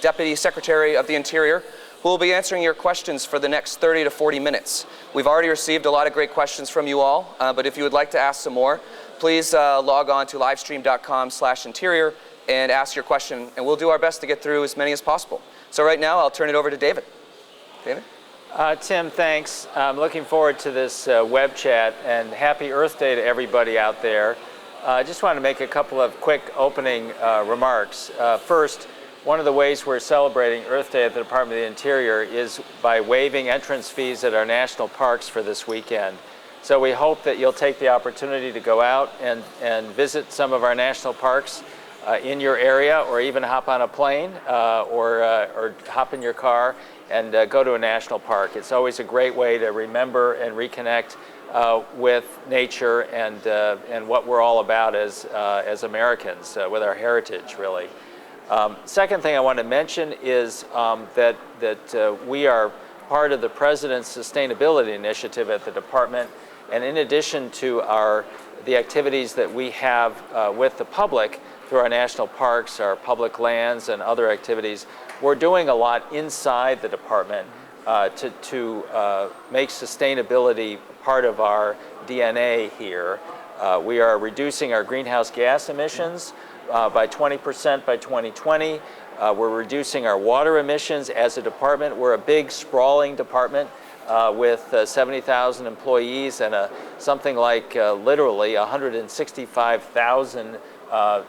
Deputy Secretary of the Interior, who will be answering your questions for the next 30 to 40 minutes. We've already received a lot of great questions from you all, but if you would like to ask some more, please log on to livestream.com/interior and ask your question, and we'll do our best to get through as many as possible. So right now, I'll turn it over to David. David? Tim, thanks. I'm looking forward to this web chat, and happy Earth Day to everybody out there. I just want to make a couple of quick opening remarks. First, one of the ways we're celebrating Earth Day at the Department of the Interior is by waiving entrance fees at our national parks for this weekend. So we hope that you'll take the opportunity to go out and visit some of our national parks in your area, or even hop on a plane or hop in your car and go to a national park. It's always a great way to remember and reconnect with nature and what we're all about as Americans, with our heritage, really. Second thing I want to mention is that we are part of the President's Sustainability Initiative at the Department, and in addition to the activities that we have with the public through our national parks, our public lands, and other activities, we're doing a lot inside the Department to make sustainability part of our DNA here. We are reducing our greenhouse gas emissions by 20% by 2020. We're reducing our water emissions as a department. We're a big, sprawling department with 70,000 employees and something like literally 165,000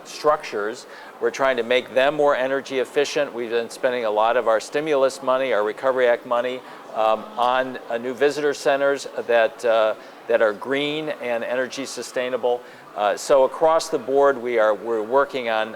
structures. We're trying to make them more energy efficient. We've been spending a lot of our stimulus money, our Recovery Act money, on new visitor centers that are green and energy sustainable. So across the board, we're working on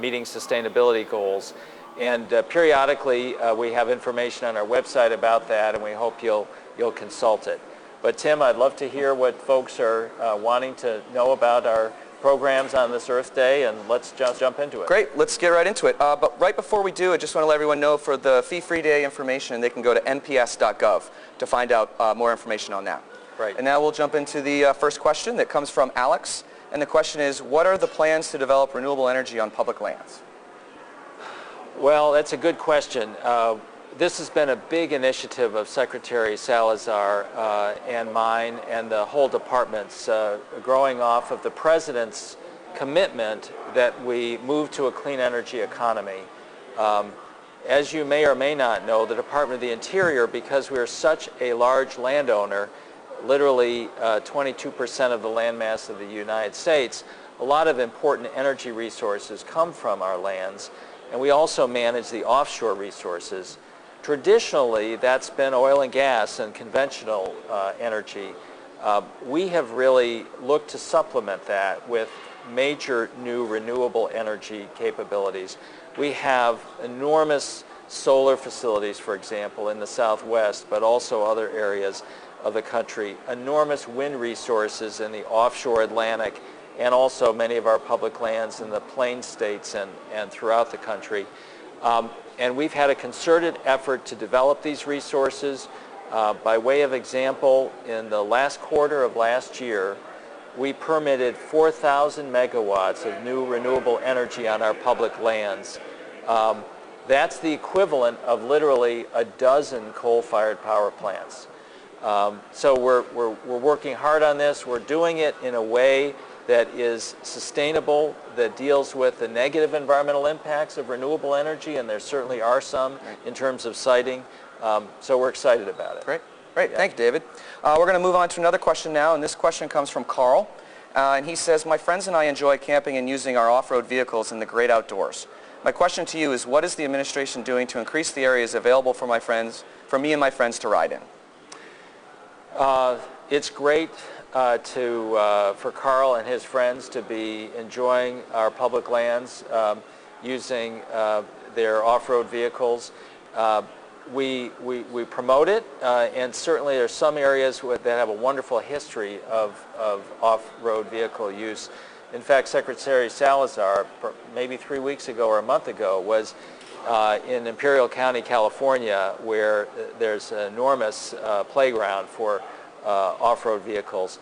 meeting sustainability goals, and periodically we have information on our website about that, and we hope you'll consult it. But Tim, I'd love to hear what folks are wanting to know about our programs on this Earth Day, and let's just jump into it. Great, let's get right into it. But right before we do, I just want to let everyone know for the fee-free day information, they can go to nps.gov to find out more information on that. Right. And now we'll jump into the first question that comes from Alex. And the question is, what are the plans to develop renewable energy on public lands? Well, that's a good question. This has been a big initiative of Secretary Salazar and mine and the whole department's, growing off of the President's commitment that we move to a clean energy economy. As you may or may not know, the Department of the Interior, because we are such a large landowner, literally 22% of the landmass of the United States, a lot of important energy resources come from our lands, and we also manage the offshore resources. Traditionally, that's been oil and gas and conventional energy. We have really looked to supplement that with major new renewable energy capabilities. We have enormous solar facilities, for example, in the Southwest, but also other areas of the country, enormous wind resources in the offshore Atlantic, and also many of our public lands in the Plain States and throughout the country. And we've had a concerted effort to develop these resources. By way of example, in the last quarter of last year, we permitted 4,000 megawatts of new renewable energy on our public lands. That's the equivalent of literally a dozen coal-fired power plants. So we're working hard on this. We're doing it in a way that is sustainable, that deals with the negative environmental impacts of renewable energy, and there certainly are some in terms of siting. So we're excited about it. Great. Great. Yeah. Thank you, David. We're going to move on to another question now, and this question comes from Carl. And he says, my friends and I enjoy camping and using our off-road vehicles in the great outdoors. My question to you is, what is the administration doing to increase the areas available for me and my friends to ride in? It's great for Carl and his friends to be enjoying our public lands, using their off-road vehicles. We promote it, and certainly there's some areas that have a wonderful history of off-road vehicle use. In fact, Secretary Salazar, maybe 3 weeks ago or a month ago, was in Imperial County, California, where there's an enormous playground for off-road vehicles.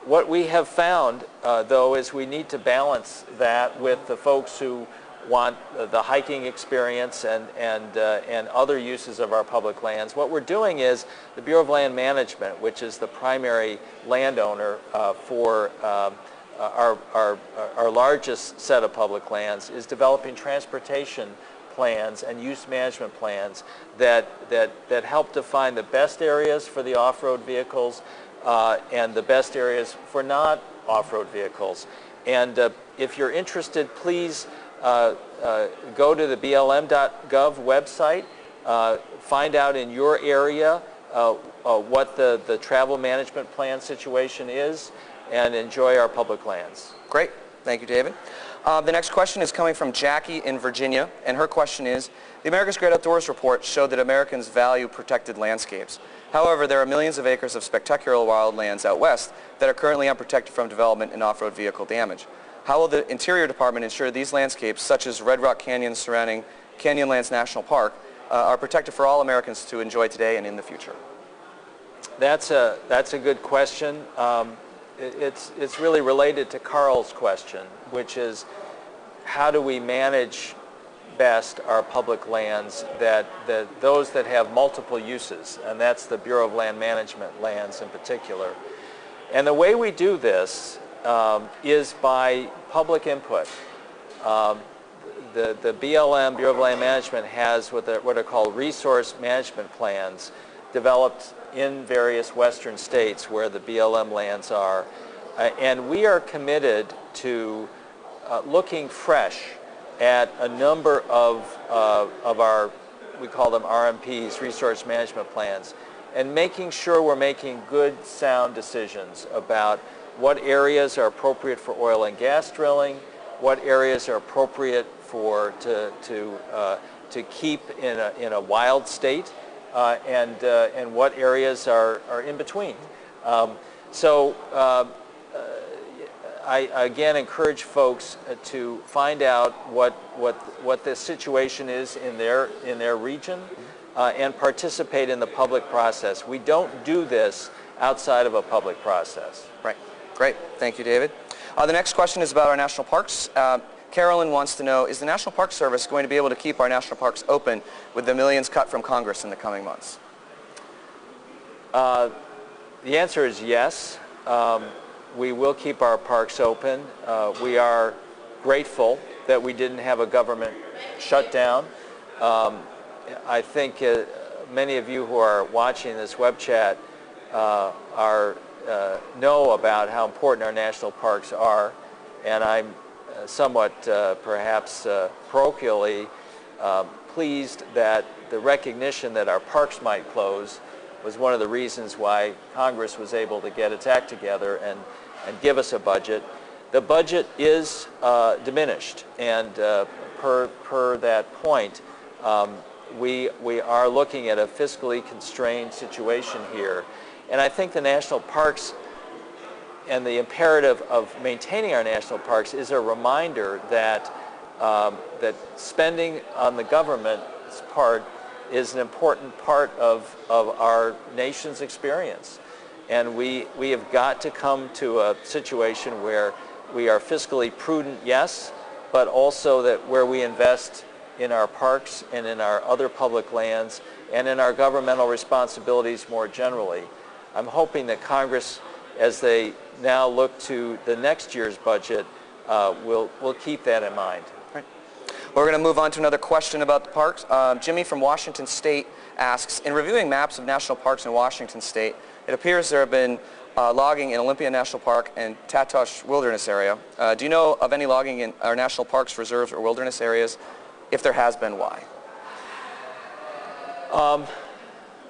What we have found, though, is we need to balance that with the folks who want the hiking experience and other uses of our public lands. What we're doing is the Bureau of Land Management, which is the primary landowner for our largest set of public lands, is developing transportation plans and use management plans that help define the best areas for the off-road vehicles and the best areas for not off-road vehicles. And if you're interested, please go to the blm.gov website, find out in your area what the travel management plan situation is, and enjoy our public lands. Great. Thank you, David. The next question is coming from Jackie in Virginia, and her question is, the America's Great Outdoors report showed that Americans value protected landscapes. However, there are millions of acres of spectacular wildlands out west that are currently unprotected from development and off-road vehicle damage. How will the Interior Department ensure these landscapes, such as Red Rock Canyon surrounding Canyonlands National Park, are protected for all Americans to enjoy today and in the future? That's a good question. It's really related to Carl's question, which is how do we manage best our public lands, those that have multiple uses, and that's the Bureau of Land Management lands in particular. And the way we do this is by public input. The BLM, Bureau of Land Management, has what are called resource management plans developed in various western states where the BLM lands are. And we are committed to looking fresh at a number of our, we call them RMPs, resource management plans, and making sure we're making good, sound decisions about what areas are appropriate for oil and gas drilling, what areas are appropriate to keep in a wild state, and what areas are in between. I again encourage folks to find out what the situation is in their region and participate in the public process. We don't do this outside of a public process. Right. Great. Thank you, David. The next question is about our national parks. Carolyn wants to know, is the National Park Service going to be able to keep our national parks open with the millions cut from Congress in the coming months? The answer is yes. We will keep our parks open. We are grateful that we didn't have a government shutdown. I think many of you who are watching this web chat know about how important our national parks are, and I'm somewhat perhaps parochially pleased that the recognition that our parks might close was one of the reasons why Congress was able to get its act together and give us a budget. The budget is diminished, and per that point, we are looking at a fiscally constrained situation here. And I think the national parks and the imperative of maintaining our national parks is a reminder that that spending on the government's part is an important part of our nation's experience. And we have got to come to a situation where we are fiscally prudent, yes, but also that where we invest in our parks and in our other public lands and in our governmental responsibilities more generally. I'm hoping that Congress, as they now look to the next year's budget, will keep that in mind. Right. We're going to move on to another question about the parks. Jimmy from Washington State asks, in reviewing maps of national parks in Washington State, it appears there have been logging in Olympia National Park and Tatosh Wilderness Area. Do you know of any logging in our national parks, reserves, or wilderness areas? If there has been, why?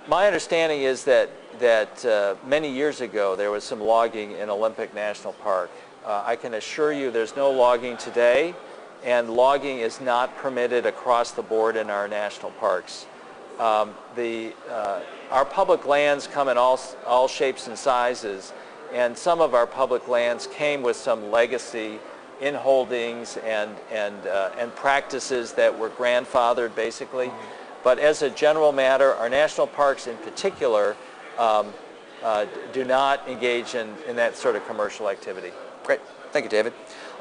My understanding is that many years ago there was some logging in Olympic National Park. I can assure you there's no logging today, and logging is not permitted across the board in our national parks. Our public lands come in all shapes and sizes, and some of our public lands came with some legacy in holdings and practices that were grandfathered basically. Mm-hmm. But as a general matter, our national parks in particular do not engage in that sort of commercial activity. Great. Thank you, David.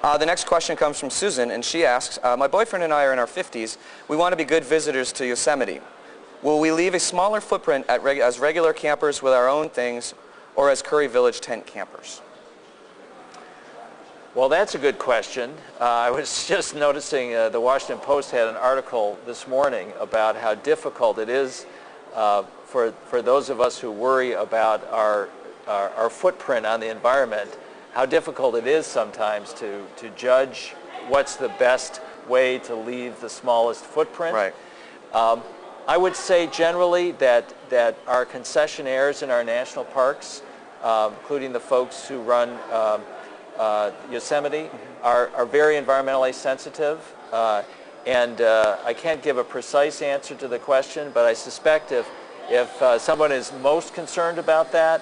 The next question comes from Susan, and she asks, my boyfriend and I are in our 50s. We want to be good visitors to Yosemite. Will we leave a smaller footprint as regular campers with our own things, or as Curry Village tent campers? Well, that's a good question. I was just noticing the Washington Post had an article this morning about how difficult it is for those of us who worry about our footprint on the environment, how difficult it is sometimes to judge what's the best way to leave the smallest footprint. Right. I would say generally that our concessionaires in our national parks, including the folks who run Yosemite, are very environmentally sensitive. And I can't give a precise answer to the question, but I suspect if someone is most concerned about that,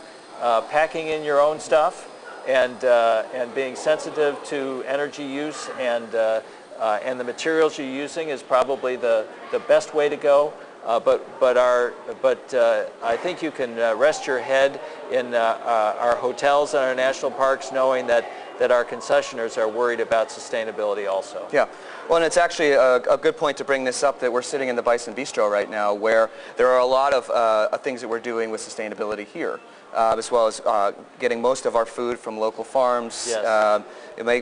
packing in your own stuff and being sensitive to energy use and the materials you're using is probably the best way to go. But I think you can rest your head in our hotels and our national parks knowing that our concessionaires are worried about sustainability also. Yeah. Well, and it's actually a good point to bring this up that we're sitting in the Bison Bistro right now where there are a lot of things that we're doing with sustainability here, as well as getting most of our food from local farms. Yes.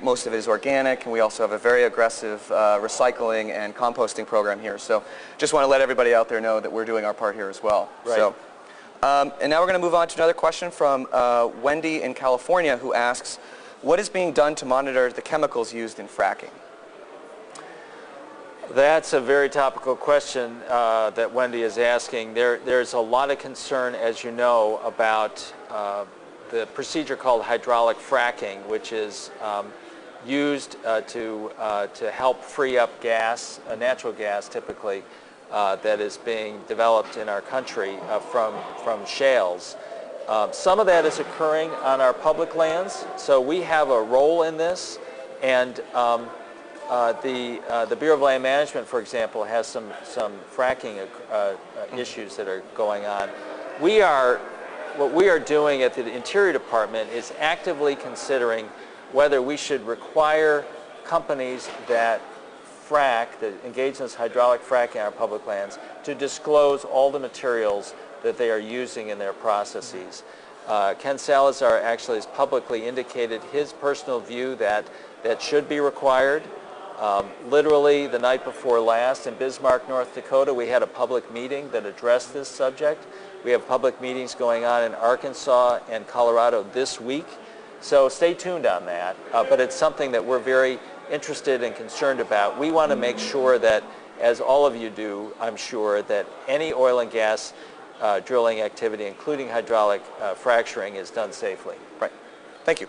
Most of it is organic, and we also have a very aggressive recycling and composting program here. So just want to let everybody out there know that we're doing our part here as well. Right. So, and now we're going to move on to another question from Wendy in California, who asks, what is being done to monitor the chemicals used in fracking? That's a very topical question that Wendy is asking. There's a lot of concern, as you know, about the procedure called hydraulic fracking, which is used to help free up gas, natural gas typically, that is being developed in our country from shales. Some of that is occurring on our public lands, so we have a role in this, and the Bureau of Land Management, for example, has some fracking issues that are going on. What we are doing at the Interior Department is actively considering whether we should require companies that engage in this hydraulic fracking on our public lands to disclose all the materials that they are using in their processes. Ken Salazar actually has publicly indicated his personal view that should be required. Literally the night before last in Bismarck, North Dakota, we had a public meeting that addressed this subject. We have public meetings going on in Arkansas and Colorado this week. So stay tuned on that, but it's something that we're very interested and concerned about. We want to make sure that, as all of you do, I'm sure, that any oil and gas drilling activity, including hydraulic fracturing, is done safely. Right. Thank you.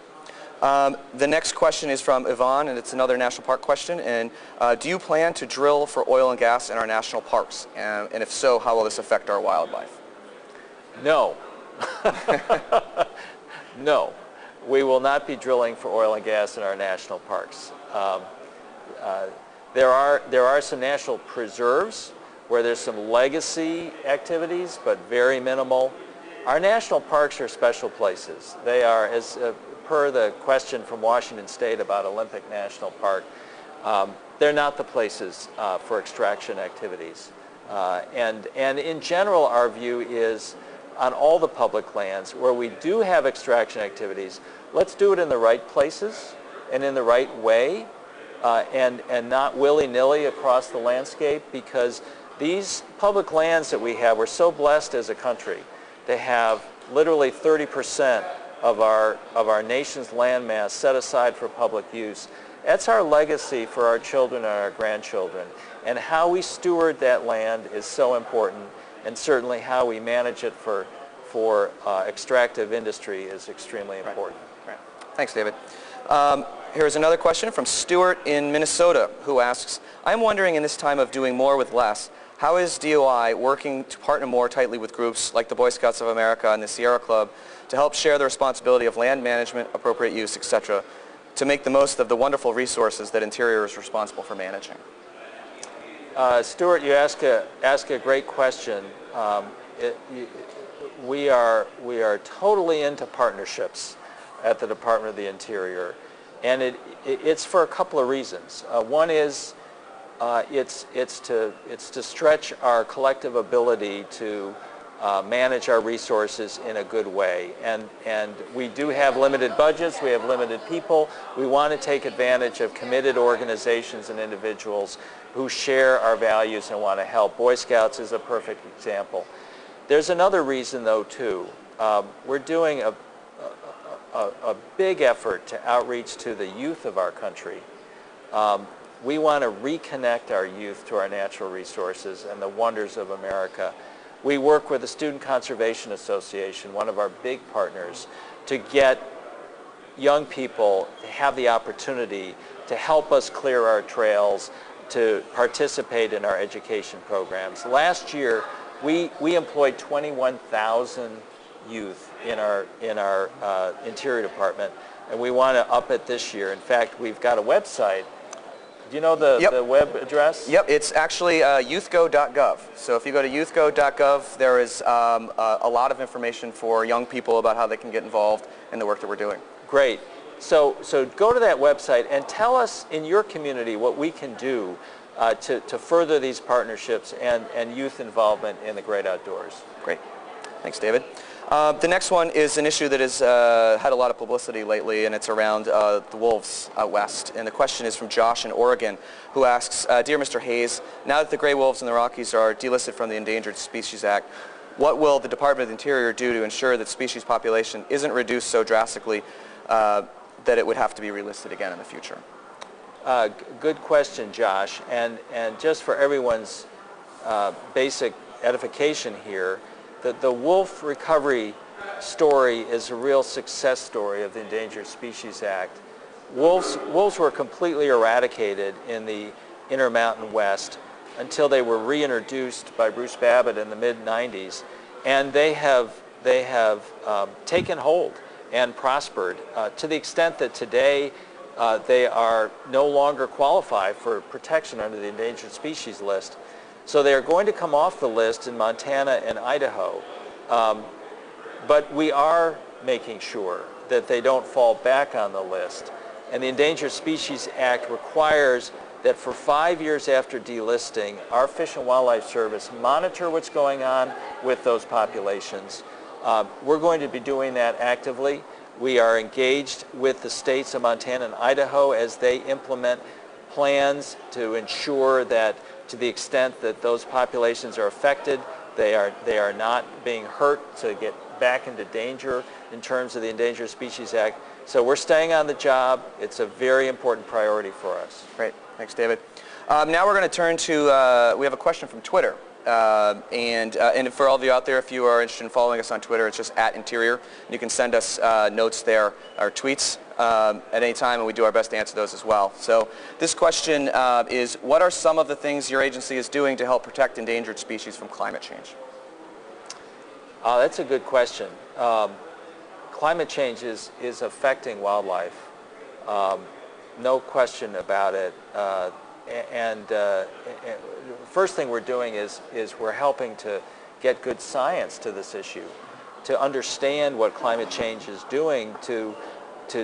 The next question is from Yvonne, and it's another national park question. And do you plan to drill for oil and gas in our national parks? And if so, how will this affect our wildlife? No. No. We will not be drilling for oil and gas in our national parks. There are some national preserves where there's some legacy activities, but very minimal. Our national parks are special places. They are, as per the question from Washington State about Olympic National Park, they're not the places for extraction activities. And in general, our view is on all the public lands where we do have extraction activities, let's do it in the right places and in the right way and not willy-nilly across the landscape, because these public lands that we have, we're so blessed as a country to have literally 30% of our nation's land mass set aside for public use. That's our legacy for our children and our grandchildren. And how we steward that land is so important, and certainly how we manage it for extractive industry is extremely important. Right. Thanks, David. Here's another question from Stuart in Minnesota, who asks, I'm wondering in this time of doing more with less, how is DOI working to partner more tightly with groups like the Boy Scouts of America and the Sierra Club to help share the responsibility of land management, appropriate use, etc., to make the most of the wonderful resources that Interior is responsible for managing? Stuart, you ask a great question. We are totally into partnerships at the Department of the Interior, and it's for a couple of reasons. One is it's to stretch our collective ability to manage our resources in a good way. And we do have limited budgets, we have limited people. We want to take advantage of committed organizations and individuals who share our values and want to help. Boy Scouts is a perfect example. There's another reason though too. We're doing a big effort to outreach to the youth of our country. We want to reconnect our youth to our natural resources and the wonders of America. We work with the Student Conservation Association, one of our big partners, to get young people to have the opportunity to help us clear our trails, to participate in our education programs. Last year, we employed 21,000 youth in our Interior Department, and we want to up it this year. In fact, we've got a website. Do you know the web address? Yep, it's actually youthgo.gov. So if you go to youthgo.gov, there is a lot of information for young people about how they can get involved in the work that we're doing. Great. So go to that website and tell us in your community what we can do to further these partnerships and youth involvement in the great outdoors. Great. Thanks, David. The next one is an issue that has had a lot of publicity lately, and it's around the wolves out west. And the question is from Josh in Oregon, who asks, Dear Mr. Hayes, now that the gray wolves in the Rockies are delisted from the Endangered Species Act, what will the Department of the Interior do to ensure that species population isn't reduced so drastically that it would have to be relisted again in the future? Good question, Josh. And just for everyone's basic edification here, the wolf recovery story is a real success story of the Endangered Species Act. Wolves were completely eradicated in the Intermountain West until they were reintroduced by Bruce Babbitt in the mid-90s, and they have taken hold and prospered to the extent that today they are no longer qualified for protection under the Endangered Species List. So they are going to come off the list in Montana and Idaho, but we are making sure that they don't fall back on the list. And the Endangered Species Act requires that for 5 years after delisting, our Fish and Wildlife Service monitor what's going on with those populations. We're going to be doing that actively. We are engaged with the states of Montana and Idaho as they implement plans to ensure that to the extent that those populations are affected, they are not being hurt to get back into danger in terms of the Endangered Species Act. So we're staying on the job. It's a very important priority for us. Great. Thanks, David. Now we're going to turn to, we have a question from Twitter. And for all of you out there, if you are interested in following us on Twitter, it's just @Interior. And you can send us notes there, or tweets at any time, and we do our best to answer those as well. So this question is, what are some of the things your agency is doing to help protect endangered species from climate change? That's a good question. Climate change is affecting wildlife. No question about it. First thing we're doing is we're helping to get good science to this issue, to understand what climate change is doing to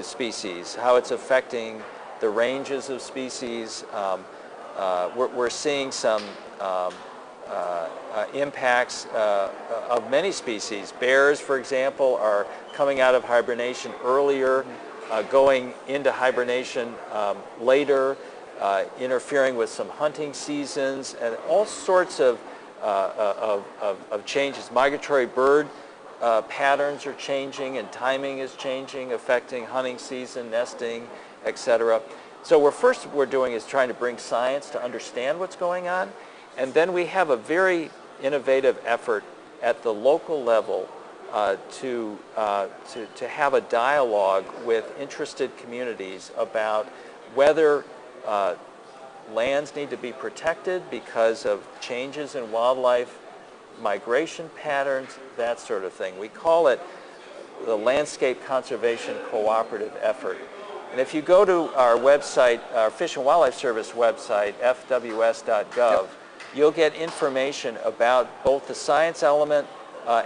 species, how it's affecting the ranges of species. We're seeing some impacts of many species. Bears, for example, are coming out of hibernation earlier, going into hibernation later, interfering with some hunting seasons, and all sorts of changes. Migratory bird patterns are changing, and timing is changing, affecting hunting season, nesting, etc. So what we're doing is trying to bring science to understand what's going on, and then we have a very innovative effort at the local level to have a dialogue with interested communities about whether lands need to be protected because of changes in wildlife migration patterns, that sort of thing. We call it the Landscape Conservation Cooperative Effort. And if you go to our website, our Fish and Wildlife Service website, fws.gov, you'll get information about both the science element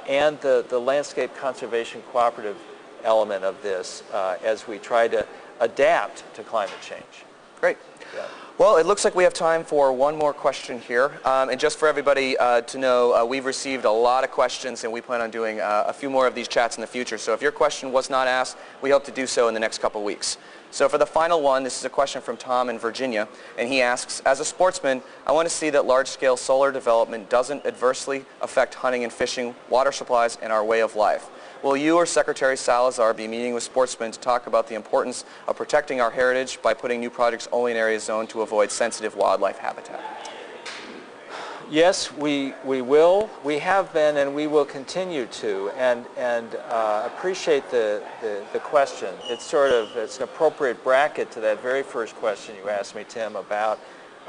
and the Landscape Conservation Cooperative element of this as we try to adapt to climate change. Great. Yeah. Well, it looks like we have time for one more question here. And just for everybody to know, we've received a lot of questions and we plan on doing a few more of these chats in the future. So if your question was not asked, we hope to do so in the next couple weeks. So for the final one, this is a question from Tom in Virginia, and he asks, as a sportsman, I want to see that large-scale solar development doesn't adversely affect hunting and fishing, water supplies, and our way of life. Will you or Secretary Salazar be meeting with sportsmen to talk about the importance of protecting our heritage by putting new projects only in areas zoned to avoid sensitive wildlife habitat? Yes, we will. We have been, and we will continue to. And appreciate the question. It's an appropriate bracket to that very first question you asked me, Tim, about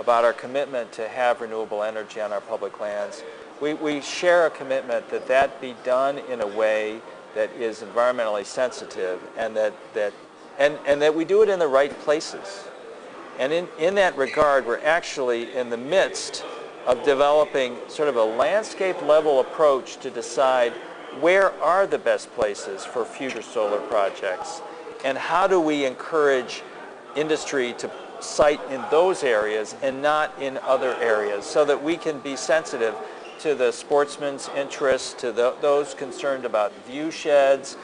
our commitment to have renewable energy on our public lands. We share a commitment that be done in a way that is environmentally sensitive, and that we do it in the right places. And in that regard, we're actually in the midst of developing sort of a landscape level approach to decide where are the best places for future solar projects, and how do we encourage industry to site in those areas and not in other areas, so that we can be sensitive to the sportsman's interests, to those concerned about view sheds,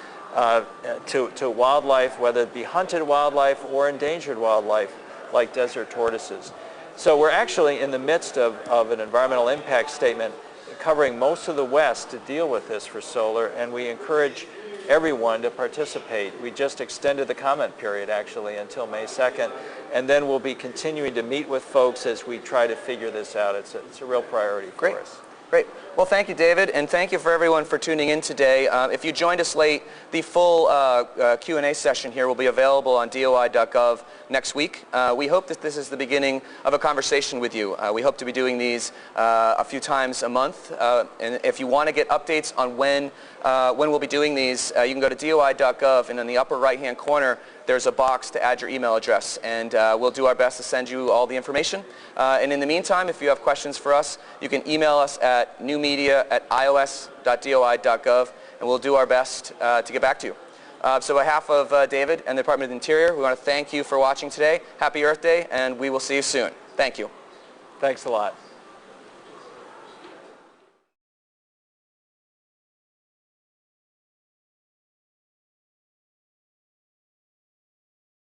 to wildlife, whether it be hunted wildlife or endangered wildlife like desert tortoises. So we're actually in the midst of an environmental impact statement covering most of the West to deal with this for solar, and we encourage everyone to participate. We just extended the comment period actually until May 2nd, and then we'll be continuing to meet with folks as we try to figure this out. It's a real priority for us. Great. Well, thank you, David, and thank you for everyone for tuning in today. If you joined us late, the full Q&A session here will be available on doi.gov next week. We hope that this is the beginning of a conversation with you. We hope to be doing these a few times a month, and if you want to get updates on when we'll be doing these, you can go to doi.gov, and in the upper right-hand corner, there's a box to add your email address, and we'll do our best to send you all the information. And in the meantime, if you have questions for us, you can email us at newmedia@ios.doi.gov, and we'll do our best to get back to you. So on behalf of David and the Department of the Interior, we want to thank you for watching today. Happy Earth Day, and we will see you soon. Thank you. Thanks a lot.